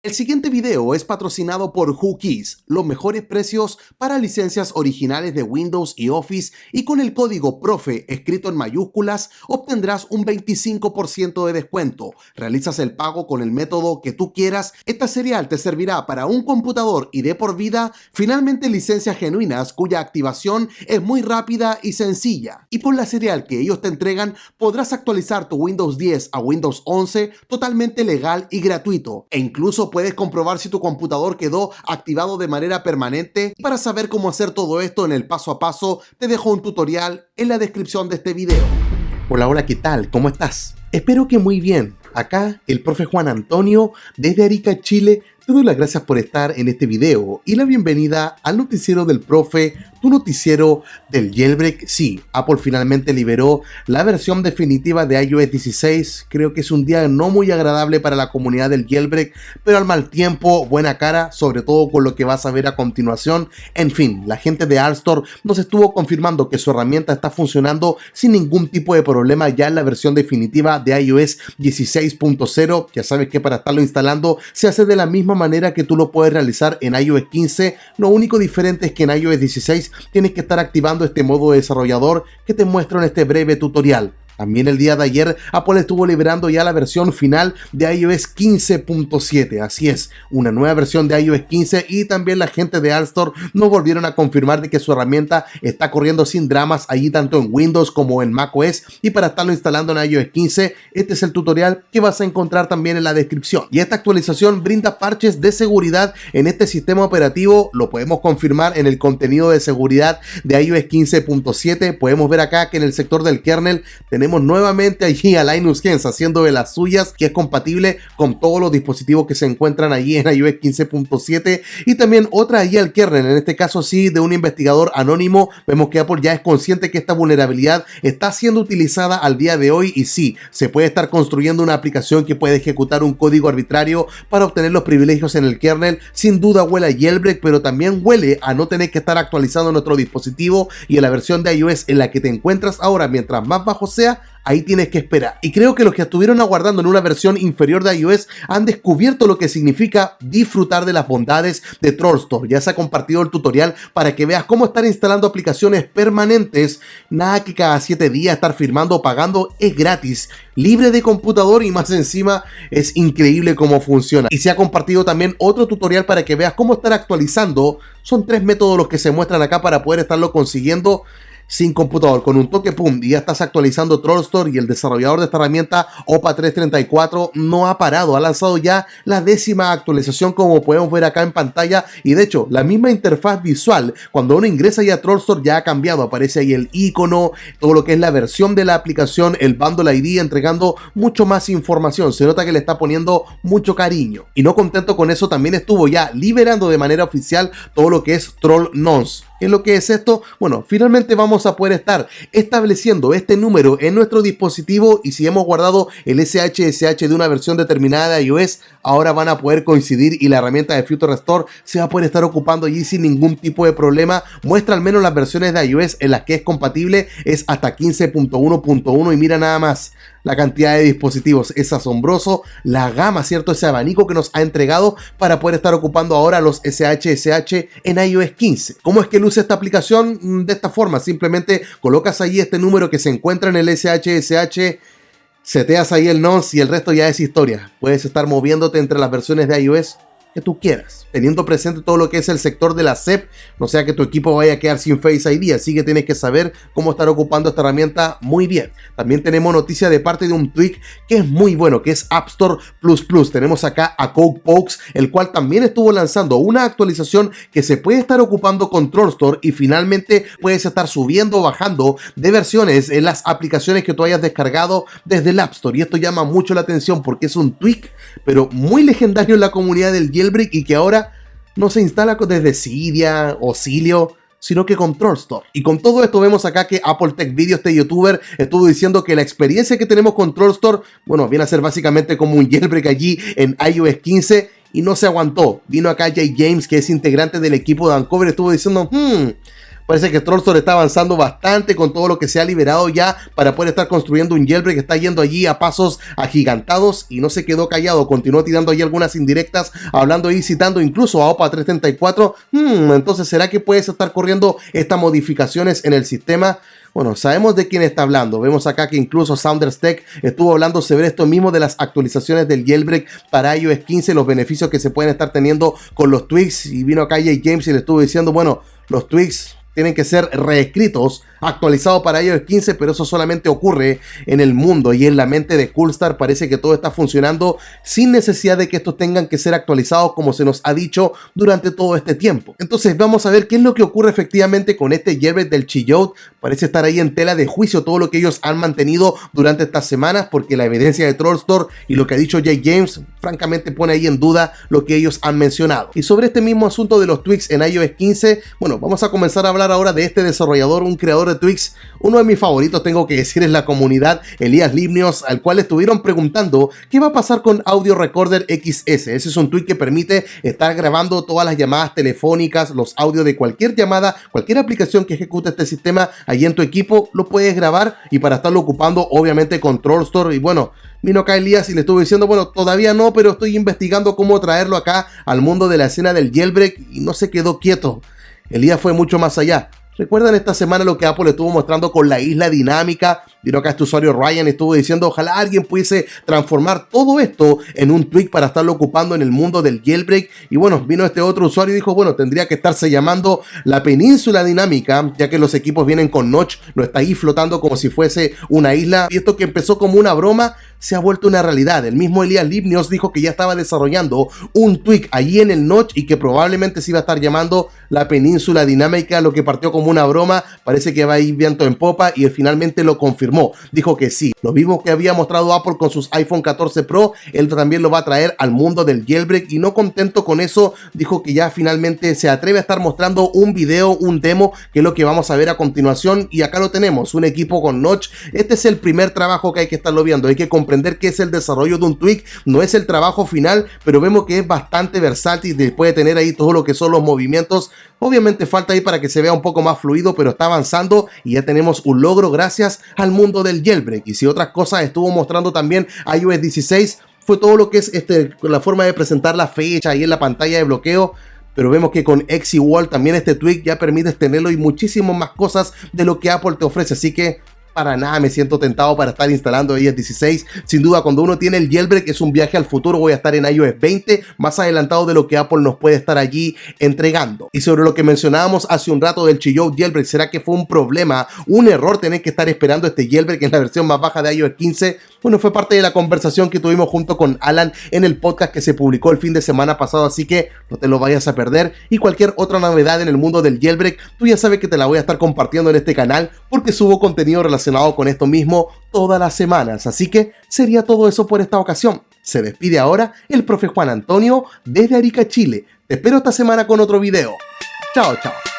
El siguiente video es patrocinado por Whokeys, los mejores precios para licencias originales de Windows y Office, y con el código PROFE escrito en mayúsculas obtendrás un 25% de descuento. Realizas el pago con el método que tú quieras. Esta serial te servirá para un computador y de por vida. Finalmente, licencias genuinas cuya activación es muy rápida y sencilla. Y por la serial que ellos te entregan podrás actualizar tu Windows 10 a Windows 11 totalmente legal y gratuito, e incluso puedes comprobar si tu computador quedó activado de manera permanente. Para saber cómo hacer todo esto en el paso a paso, te dejo un tutorial en la descripción de este video. Hola, ¿qué tal? ¿Cómo estás? Espero que muy bien. Acá el profe Juan Antonio desde Arica, Chile. Te doy las gracias por estar en este video y la bienvenida al noticiero del profe, tu noticiero del jailbreak. Sí, Apple finalmente liberó la versión definitiva de iOS 16. Creo que es un día no muy agradable para la comunidad del jailbreak, pero al mal tiempo, buena cara, sobre todo con lo que vas a ver a continuación. En fin, la gente de App Store nos estuvo confirmando que su herramienta está funcionando sin ningún tipo de problema ya en la versión definitiva de iOS 16.0. Ya sabes que para estarlo instalando se hace de la misma manera que tú lo puedes realizar en iOS 15. Lo único diferente es que en iOS 16 tienes que estar activando este modo de desarrollador que te muestro en este breve tutorial. También el día de ayer Apple estuvo liberando ya la versión final de iOS 15.7, así es, una nueva versión de iOS 15, y también la gente de App Store nos volvieron a confirmar de que su herramienta está corriendo sin dramas allí tanto en Windows como en macOS, y para estarlo instalando en iOS 15, este es el tutorial que vas a encontrar también en la descripción. Y esta actualización brinda parches de seguridad en este sistema operativo, lo podemos confirmar en el contenido de seguridad de iOS 15.7, podemos ver acá que en el sector del kernel tenemos nuevamente allí a Linus Gens haciendo de las suyas, que es compatible con todos los dispositivos que se encuentran allí en iOS 15.7, y también otra allí al kernel, en este caso sí de un investigador anónimo. Vemos que Apple ya es consciente que esta vulnerabilidad está siendo utilizada al día de hoy, y sí, se puede estar construyendo una aplicación que puede ejecutar un código arbitrario para obtener los privilegios en el kernel. Sin duda huele a jailbreak, pero también huele a no tener que estar actualizando nuestro dispositivo, y en la versión de iOS en la que te encuentras ahora, mientras más bajo sea, ahí tienes que esperar. Y creo que los que estuvieron aguardando en una versión inferior de iOS han descubierto lo que significa disfrutar de las bondades de TrollStore. Ya se ha compartido el tutorial para que veas cómo estar instalando aplicaciones permanentes. Nada que cada 7 días estar firmando o pagando, es gratis, libre de computador, y más encima es increíble cómo funciona. Y se ha compartido también otro tutorial para que veas cómo estar actualizando. Son 3 métodos los que se muestran acá para poder estarlo consiguiendo sin computador. Con un toque, pum, y ya estás actualizando TrollStore, y el desarrollador de esta herramienta, OPA 334, no ha parado. Ha lanzado ya la 10ª actualización, como podemos ver acá en pantalla, y de hecho, la misma interfaz visual, cuando uno ingresa ya a TrollStore, ya ha cambiado. Aparece ahí el icono, todo lo que es la versión de la aplicación, el bundle ID, entregando mucho más información. Se nota que le está poniendo mucho cariño. Y no contento con eso, también estuvo ya liberando de manera oficial todo lo que es Troll Nonce. ¿Qué es lo que es esto? Bueno, finalmente vamos a poder estar estableciendo este número en nuestro dispositivo, y si hemos guardado el SSH de una versión determinada de iOS, ahora van a poder coincidir, y la herramienta de Future Restore se va a poder estar ocupando allí sin ningún tipo de problema. Muestra al menos las versiones de iOS en las que es compatible, es hasta 15.1.1, y mira nada más la cantidad de dispositivos. Es asombroso la gama, ¿cierto? Ese abanico que nos ha entregado para poder estar ocupando ahora los SSH en iOS 15. ¿Cómo es que luce esta aplicación? De esta forma, simplemente colocas ahí este número que se encuentra en el SSH, seteas ahí el nonce, y el resto ya es historia. Puedes estar moviéndote entre las versiones de iOS que tú quieras, teniendo presente todo lo que es el sector de la SEP, no sea que tu equipo vaya a quedar sin Face ID, así que tienes que saber cómo estar ocupando esta herramienta muy bien. También tenemos noticia de parte de un tweak que es muy bueno, que es App Store Plus Plus. Tenemos acá a CodePokes, el cual también estuvo lanzando una actualización que se puede estar ocupando con TrollStore, y finalmente puedes estar subiendo o bajando de versiones en las aplicaciones que tú hayas descargado desde el App Store, y esto llama mucho la atención porque es un tweak, pero muy legendario en la comunidad del jailbreak, y que ahora no se instala desde Cydia o Cilio, sino que con TrollStore. Y con todo esto vemos acá que Apple Tech Video, este youtuber, estuvo diciendo que la experiencia que tenemos con TrollStore, bueno, viene a ser básicamente como un jailbreak allí en iOS 15, y no se aguantó. Vino acá Jay James, que es integrante del equipo de Uncover, estuvo diciendo, Parece que Trollstore está avanzando bastante con todo lo que se ha liberado ya para poder estar construyendo un jailbreak. Está yendo allí a pasos agigantados y no se quedó callado. Continuó tirando allí algunas indirectas, hablando y citando incluso a OPA 334. Entonces, ¿será que puedes estar corriendo estas modificaciones en el sistema? Bueno, sabemos de quién está hablando. Vemos acá que incluso Sounders Tech estuvo hablando sobre esto mismo de las actualizaciones del jailbreak para iOS 15, los beneficios que se pueden estar teniendo con los tweaks. Y vino acá Jay James y le estuvo diciendo, bueno, los tweaks tienen que ser reescritos, actualizados para iOS 15, pero eso solamente ocurre en el mundo y en la mente de Coolstar. Parece que todo está funcionando sin necesidad de que estos tengan que ser actualizados como se nos ha dicho durante todo este tiempo. Entonces vamos a ver qué es lo que ocurre efectivamente con este jailbreak del Chillout. Parece estar ahí en tela de juicio todo lo que ellos han mantenido durante estas semanas, porque la evidencia de Trollstore y lo que ha dicho Jay James francamente pone ahí en duda lo que ellos han mencionado. Y sobre este mismo asunto de los tweaks en iOS 15, bueno, vamos a comenzar a hablar ahora de este desarrollador, un creador de tweaks, uno de mis favoritos, tengo que decir, es la comunidad, Elías Limnios, al cual estuvieron preguntando qué va a pasar con Audio Recorder XS. Ese es un tweak que permite estar grabando todas las llamadas telefónicas, los audios de cualquier llamada, cualquier aplicación que ejecute este sistema allí en tu equipo, lo puedes grabar y para estarlo ocupando obviamente con Trollstore. Y bueno, vino acá Elías y le estuve diciendo, bueno, todavía no, pero estoy investigando cómo traerlo acá al mundo de la escena del jailbreak, y no se quedó quieto. Elías fue mucho más allá. ¿Recuerdan esta semana lo que Apple estuvo mostrando con la isla dinámica? Vino acá este usuario Ryan, estuvo diciendo ojalá alguien pudiese transformar todo esto en un tweak para estarlo ocupando en el mundo del jailbreak. Y bueno, vino este otro usuario y dijo, bueno, tendría que estarse llamando la península dinámica, ya que los equipos vienen con Notch, no está ahí flotando como si fuese una isla. Y esto que empezó como una broma se ha vuelto una realidad. El mismo Elías Limnios dijo que ya estaba desarrollando un tweak allí en el Notch y que probablemente se iba a estar llamando la península dinámica. Lo que partió como una broma parece que va a ir viento en popa y él finalmente lo confirmó. Dijo que sí, lo mismo que había mostrado Apple con sus iPhone 14 Pro, él también lo va a traer al mundo del jailbreak. Y no contento con eso, dijo que ya finalmente se atreve a estar mostrando un video, un demo, que es lo que vamos a ver a continuación. Y acá lo tenemos, un equipo con Notch. Este es el primer trabajo que hay que estarlo viendo. Hay que comprender que es el desarrollo de un tweak, no es el trabajo final, pero vemos que es bastante versátil y puede tener ahí todo lo que son los movimientos. Obviamente falta ahí para que se vea un poco más fluido, pero está avanzando y ya tenemos un logro gracias al mundo del jailbreak. Y si otras cosas estuvo mostrando también iOS 16, fue todo lo que es la forma de presentar la fecha ahí en la pantalla de bloqueo. Pero vemos que con XeWall también este tweak ya permite tenerlo y muchísimas más cosas de lo que Apple te ofrece. Así que para nada me siento tentado para estar instalando iOS 16. Sin duda, cuando uno tiene el jailbreak es un viaje al futuro. Voy a estar en iOS 20, más adelantado de lo que Apple nos puede estar allí entregando. Y sobre lo que mencionábamos hace un rato del Chillout jailbreak, ¿será que fue un problema, un error tener que estar esperando este jailbreak en la versión más baja de iOS 15? Bueno, fue parte de la conversación que tuvimos junto con Alan en el podcast que se publicó el fin de semana pasado, así que no te lo vayas a perder. Y cualquier otra novedad en el mundo del jailbreak, tú ya sabes que te la voy a estar compartiendo en este canal, porque subo contenido relacionado con esto mismo todas las semanas. Así que sería todo eso por esta ocasión. Se despide ahora el profe Juan Antonio desde Arica, Chile. Te espero esta semana con otro video. Chao, chao.